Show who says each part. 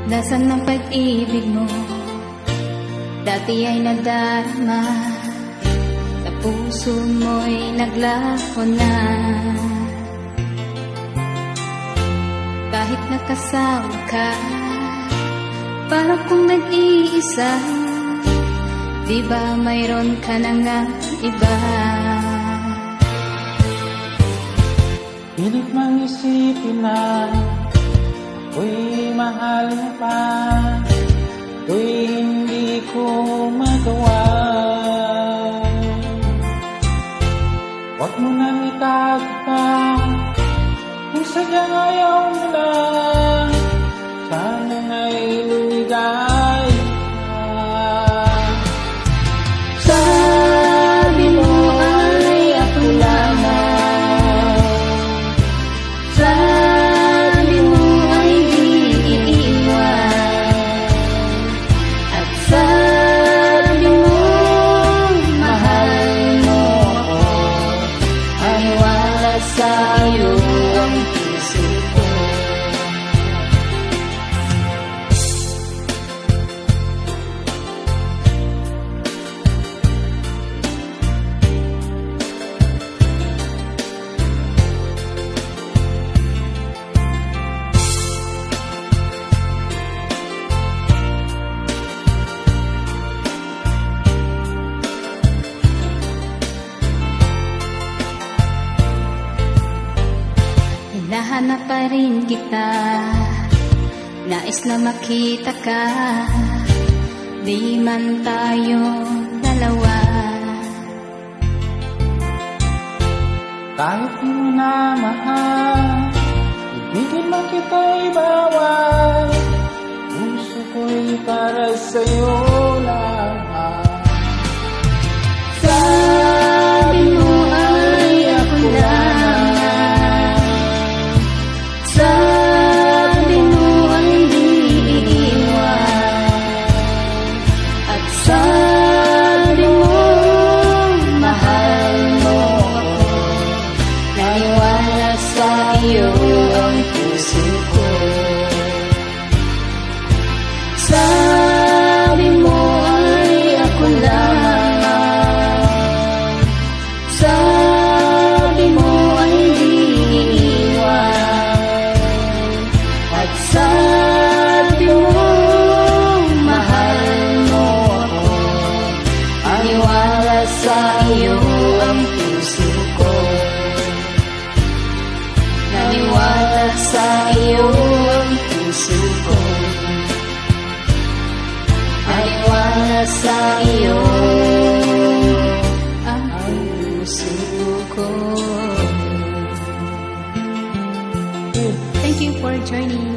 Speaker 1: Nasaan ang pag-ibig mo? Dati ay nadarama, sa puso mo'y naglaho na. Kahit nakasama ka, parang kung nag-iisa, di ba mayroon ka na nga iba?
Speaker 2: Pilit mang isipin na ako'y mahal mo pa, ako'y hindi ko magawa. Huwag mo nang itago pa, kung sadyang ayaw mo na, sana nga'y lumigay ka.
Speaker 1: Sabi mo ay ako lamang, sabi mo ay di iiwan, at sabi mo mahal mo ako, ay wala sa'yo ang puso ko. Hinahanap pa rin kita, nais na makita ka, di man tayo dalawa.
Speaker 2: Kahit di mo na mahal, ibigin man kita'y bawal, puso ko'y para sa'yo lahat.
Speaker 1: Sabi mo ay ako lamang, sabi mo ay di iiwan, at sabi mo mahal mo ako, naniwala sa iyo ang puso ko. Sabi mo ay ako lamang, sabi mo ay di iiwan, at sabi mo mahal mo ako, aniwala sa iyo ang puso ko. Naniwala sa iyo ang puso ko, aniwala sa iyo ang puso ko. Thank you for joining.